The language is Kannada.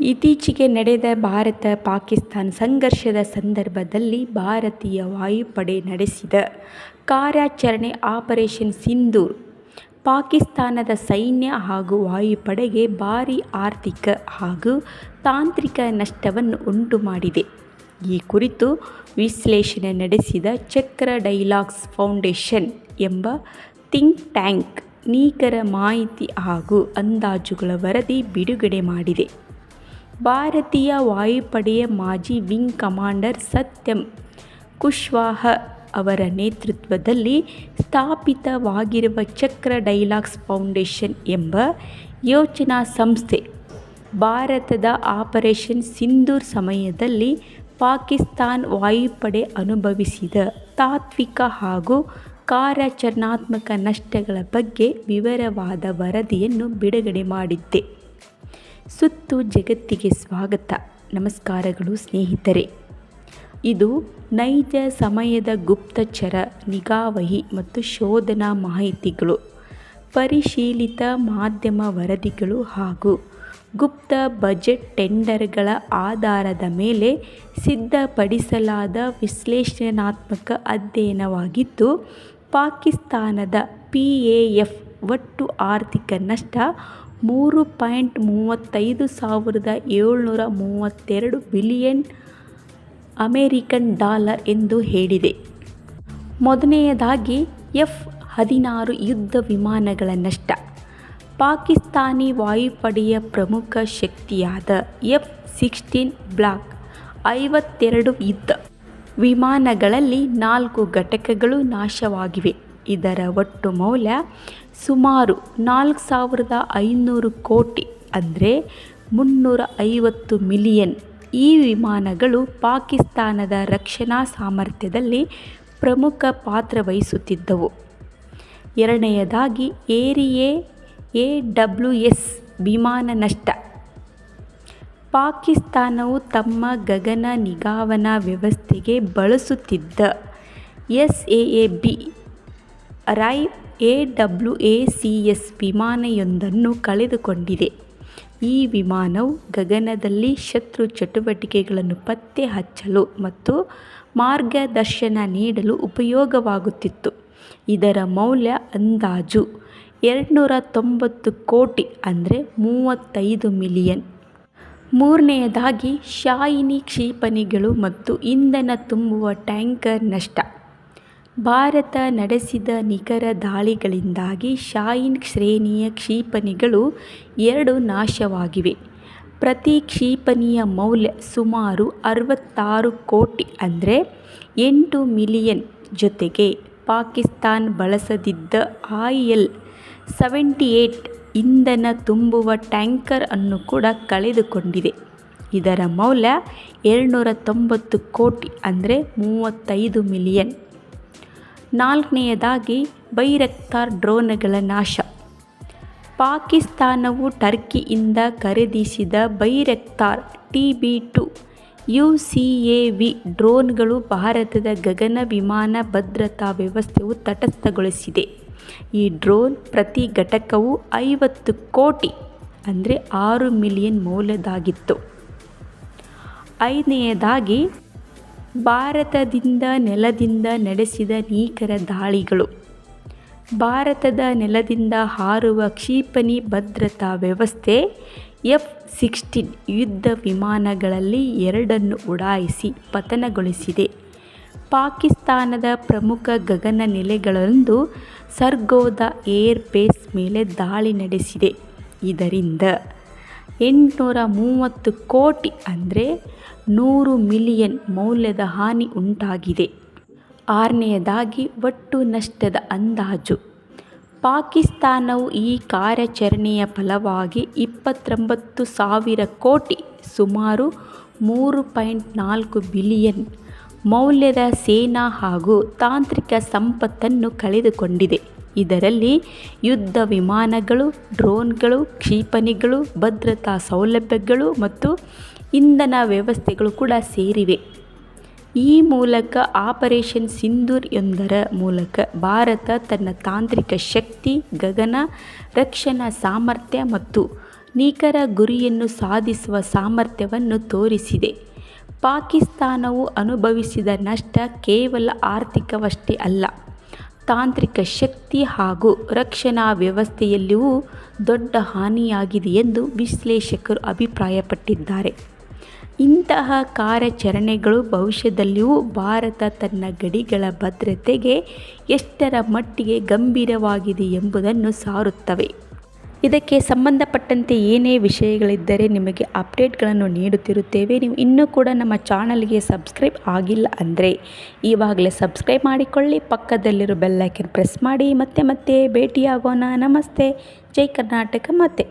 ಇತ್ತೀಚೆಗೆ ನಡೆದ ಭಾರತ ಪಾಕಿಸ್ತಾನ ಸಂಘರ್ಷದ ಸಂದರ್ಭದಲ್ಲಿ ಭಾರತೀಯ ವಾಯುಪಡೆ ನಡೆಸಿದ ಕಾರ್ಯಾಚರಣೆ ಆಪರೇಷನ್ ಸಿಂಧೂರ್ ಪಾಕಿಸ್ತಾನದ ಸೈನ್ಯ ಹಾಗೂ ವಾಯುಪಡೆಗೆ ಭಾರೀ ಆರ್ಥಿಕ ಹಾಗೂ ತಾಂತ್ರಿಕ ನಷ್ಟವನ್ನು ಉಂಟುಮಾಡಿದೆ. ಈ ಕುರಿತು ವಿಶ್ಲೇಷಣೆ ನಡೆಸಿದ ಚಕ್ರ ಡೈಲಾಗ್ಸ್ ಫೌಂಡೇಶನ್ ಎಂಬ ಥಿಂಕ್ ಟ್ಯಾಂಕ್ ನಿಖರ ಮಾಹಿತಿ ಹಾಗೂ ಅಂದಾಜುಗಳ ವರದಿ ಬಿಡುಗಡೆ ಮಾಡಿದೆ. ಭಾರತೀಯ ವಾಯುಪಡೆಯ ಮಾಜಿ ವಿಂಗ್ ಕಮಾಂಡರ್ ಸತ್ಯಂ ಕುಶ್ವಾಹ ಅವರ ನೇತೃತ್ವದಲ್ಲಿ ಸ್ಥಾಪಿತವಾಗಿರುವ ಚಕ್ರ ಡೈಲಾಗ್ಸ್ ಫೌಂಡೇಶನ್ ಎಂಬ ಯೋಜನಾ ಸಂಸ್ಥೆ ಭಾರತದ ಆಪರೇಷನ್ ಸಿಂಧೂರ್ ಸಮಯದಲ್ಲಿ ಪಾಕಿಸ್ತಾನ ವಾಯುಪಡೆ ಅನುಭವಿಸಿದ ತಾತ್ವಿಕ ಹಾಗೂ ಕಾರ್ಯಾಚರಣಾತ್ಮಕ ನಷ್ಟಗಳ ಬಗ್ಗೆ ವಿವರವಾದ ವರದಿಯನ್ನು ಬಿಡುಗಡೆ ಮಾಡಿದೆ. ಸುತ್ತು ಜಗತ್ತಿಗೆ ಸ್ವಾಗತ. ನಮಸ್ಕಾರಗಳು ಸ್ನೇಹಿತರೆ. ಇದು ನೈಜ ಸಮಯದ ಗುಪ್ತಚರ ನಿಗಾವಹಿ ಮತ್ತು ಶೋಧನಾ ಮಾಹಿತಿಗಳು, ಪರಿಶೀಲಿತ ಮಾಧ್ಯಮ ವರದಿಗಳು ಹಾಗೂ ಗುಪ್ತ ಬಜೆಟ್ ಟೆಂಡರ್ಗಳ ಆಧಾರದ ಮೇಲೆ ಸಿದ್ಧಪಡಿಸಲಾದ ವಿಶ್ಲೇಷಣಾತ್ಮಕ ಅಧ್ಯಯನವಾಗಿದ್ದು, ಪಾಕಿಸ್ತಾನದ PAF ಒಟ್ಟು ಆರ್ಥಿಕ ನಷ್ಟ $3.35 ಬಿಲಿಯನ್ ಅಮೆರಿಕನ್ ಡಾಲರ್ ಎಂದು ಹೇಳಿದೆ. ಮೊದಲನೆಯದಾಗಿ F-16 ಯುದ್ಧ ವಿಮಾನಗಳ ನಷ್ಟ. ಪಾಕಿಸ್ತಾನಿ ವಾಯುಪಡೆಯ ಪ್ರಮುಖ ಶಕ್ತಿಯಾದ F-16 ಬ್ಲಾಕ್ 52 ಯುದ್ಧ ವಿಮಾನಗಳಲ್ಲಿ 4 ಘಟಕಗಳು ನಾಶವಾಗಿವೆ. ಇದರ ಒಟ್ಟು ಮೌಲ್ಯ ಸುಮಾರು $4,500 ಕೋಟಿ ಅಂದರೆ $350 ಮಿಲಿಯನ್. ಈ ವಿಮಾನಗಳು ಪಾಕಿಸ್ತಾನದ ರಕ್ಷಣಾ ಸಾಮರ್ಥ್ಯದಲ್ಲಿ ಪ್ರಮುಖ ಪಾತ್ರ ವಹಿಸುತ್ತಿದ್ದವು. ಎರಡನೆಯದಾಗಿ AWS ವಿಮಾನ ನಷ್ಟ. ಪಾಕಿಸ್ತಾನವು ತಮ್ಮ ಗಗನ ನಿಗಾವನಾ ವ್ಯವಸ್ಥೆಗೆ ಬಳಸುತ್ತಿದ್ದ SAAB ರೈವ್ AWACS ವಿಮಾನವೊಂದನ್ನು ಕಳೆದುಕೊಂಡಿದೆ. ಈ ವಿಮಾನವು ಗಗನದಲ್ಲಿ ಶತ್ರು ಚಟುವಟಿಕೆಗಳನ್ನು ಪತ್ತೆ ಹಚ್ಚಲು ಮತ್ತು ಮಾರ್ಗದರ್ಶನ ನೀಡಲು ಉಪಯೋಗವಾಗುತ್ತಿತ್ತು. ಇದರ ಮೌಲ್ಯ ಅಂದಾಜು $290 ಕೋಟಿ ಅಂದರೆ $35 ಮಿಲಿಯನ್. ಮೂರನೆಯದಾಗಿ ಶಾಹಿನಿ ಕ್ಷಿಪಣಿಗಳು ಮತ್ತು ಇಂಧನ ತುಂಬುವ ಟ್ಯಾಂಕರ್ ನಷ್ಟ. ಭಾರತ ನಡೆಸಿದ ನಿಖರ ದಾಳಿಗಳಿಂದಾಗಿ ಶಾಹಿನ್ ಶ್ರೇಣಿಯ ಕ್ಷಿಪಣಿಗಳು 2 ನಾಶವಾಗಿವೆ. ಪ್ರತಿ ಕ್ಷಿಪಣಿಯ ಮೌಲ್ಯ ಸುಮಾರು $66 ಕೋಟಿ ಅಂದರೆ $8 ಮಿಲಿಯನ್. ಜೊತೆಗೆ ಪಾಕಿಸ್ತಾನ ಬಳಸದಿದ್ದ IL-78 ಇಂಧನ ತುಂಬುವ ಟ್ಯಾಂಕರ್ ಅನ್ನು ಕೂಡ ಕಳೆದುಕೊಂಡಿದೆ. ಇದರ ಮೌಲ್ಯ $290 ಕೋಟಿ ಅಂದರೆ $35 ಮಿಲಿಯನ್. ನಾಲ್ಕನೆಯದಾಗಿ ಬೈರಕ್ತಾರ್ ಡ್ರೋನ್ಗಳ ನಾಶ. ಪಾಕಿಸ್ತಾನವು ಟರ್ಕಿಯಿಂದ ಖರೀದಿಸಿದ ಬೈರಕ್ತಾರ್ TB2 UCAV ಡ್ರೋನ್ಗಳು ಭಾರತದ ಗಗನ ವಿಮಾನ ಭದ್ರತಾ ವ್ಯವಸ್ಥೆಯು ತಟಸ್ಥಗೊಳಿಸಿದೆ. ಈ ಡ್ರೋನ್ ಪ್ರತಿ ಘಟಕವು $50 ಕೋಟಿ ಅಂದರೆ $6 ಮಿಲಿಯನ್ ಮೌಲ್ಯದ್ದಾಗಿತ್ತು. ಐದನೆಯದಾಗಿ ಭಾರತದಿಂದ ನೆಲದಿಂದ ನಡೆಸಿದ ನಿಖರ ದಾಳಿಗಳು. ಭಾರತದ ನೆಲದಿಂದ ಹಾರುವ ಕ್ಷಿಪಣಿ ಭದ್ರತಾ ವ್ಯವಸ್ಥೆ F-16 ಯುದ್ಧ ವಿಮಾನಗಳಲ್ಲಿ 2 ಉಡಾಯಿಸಿ ಪತನಗೊಳಿಸಿದೆ. ಪಾಕಿಸ್ತಾನದ ಪ್ರಮುಖ ಗಗನ ನೆಲೆಗಳಲ್ಲೊಂದು ಸರ್ಗೋದಾ ಏರ್ ಬೇಸ್ ಮೇಲೆ ದಾಳಿ ನಡೆಸಿದೆ. ಇದರಿಂದ $830 ಕೋಟಿ ಅಂದರೆ $100 ಮಿಲಿಯನ್ ಮೌಲ್ಯದ ಹಾನಿ ಉಂಟಾಗಿದೆ. ಆರನೆಯದಾಗಿ ಒಟ್ಟು ನಷ್ಟದ ಅಂದಾಜು. ಪಾಕಿಸ್ತಾನವು ಈ ಕಾರ್ಯಾಚರಣೆಯ ಫಲವಾಗಿ 29,000 ಕೋಟಿ ಸುಮಾರು $3.4 ಬಿಲಿಯನ್ ಮೌಲ್ಯದ ಸೇನಾ ಹಾಗೂ ತಾಂತ್ರಿಕ ಸಂಪತ್ತನ್ನು ಕಳೆದುಕೊಂಡಿದೆ. ಇದರಲ್ಲಿ ಯುದ್ಧ ವಿಮಾನಗಳು, ಡ್ರೋನ್ಗಳು, ಕ್ಷಿಪಣಿಗಳು, ಭದ್ರತಾ ಸೌಲಭ್ಯಗಳು ಮತ್ತು ಇಂಧನ ವ್ಯವಸ್ಥೆಗಳು ಕೂಡ ಸೇರಿವೆ. ಈ ಮೂಲಕ ಆಪರೇಷನ್ ಸಿಂಧೂರ್ ಒಂದರ ಮೂಲಕ ಭಾರತ ತನ್ನ ತಾಂತ್ರಿಕ ಶಕ್ತಿ, ಗಗನ ರಕ್ಷಣಾ ಸಾಮರ್ಥ್ಯ ಮತ್ತು ನಿಖರ ಗುರಿಯನ್ನು ಸಾಧಿಸುವ ಸಾಮರ್ಥ್ಯವನ್ನು ತೋರಿಸಿದೆ. ಪಾಕಿಸ್ತಾನವು ಅನುಭವಿಸಿದ ನಷ್ಟ ಕೇವಲ ಆರ್ಥಿಕವಷ್ಟೇ ಅಲ್ಲ, ತಾಂತ್ರಿಕ ಶಕ್ತಿ ಹಾಗೂ ರಕ್ಷಣಾ ವ್ಯವಸ್ಥೆಯಲ್ಲಿಯೂ ದೊಡ್ಡ ಹಾನಿಯಾಗಿದೆ ಎಂದು ವಿಶ್ಲೇಷಕರು ಅಭಿಪ್ರಾಯಪಟ್ಟಿದ್ದಾರೆ. ಇಂತಹ ಕಾರ್ಯಾಚರಣೆಗಳು ಭವಿಷ್ಯದಲ್ಲಿಯೂ ಭಾರತ ತನ್ನ ಗಡಿಗಳ ಭದ್ರತೆಗೆ ಎಷ್ಟರ ಮಟ್ಟಿಗೆ ಗಂಭೀರವಾಗಿದೆ ಎಂಬುದನ್ನು ಸಾರುತ್ತವೆ. ಇದಕ್ಕೆ ಸಂಬಂಧಪಟ್ಟಂತೆ ಏನೇ ವಿಷಯಗಳಿದ್ದರೆ ನಿಮಗೆ ಅಪ್ಡೇಟ್ಗಳನ್ನು ನೀಡುತ್ತಿರುತ್ತೇವೆ. ನೀವು ಇನ್ನೂ ಕೂಡ ನಮ್ಮ ಚಾನಲ್ಗೆ ಸಬ್ಸ್ಕ್ರೈಬ್ ಆಗಿಲ್ಲ ಅಂದರೆ ಇವಾಗಲೇ ಸಬ್ಸ್ಕ್ರೈಬ್ ಮಾಡಿಕೊಳ್ಳಿ, ಪಕ್ಕದಲ್ಲಿರೋ ಬೆಲ್ ಐಕನ್ ಪ್ರೆಸ್ ಮಾಡಿ. ಮತ್ತೆ ಭೇಟಿಯಾಗೋಣ. ನಮಸ್ತೆ. ಜೈ ಕರ್ನಾಟಕ. ಮತ್ತೆ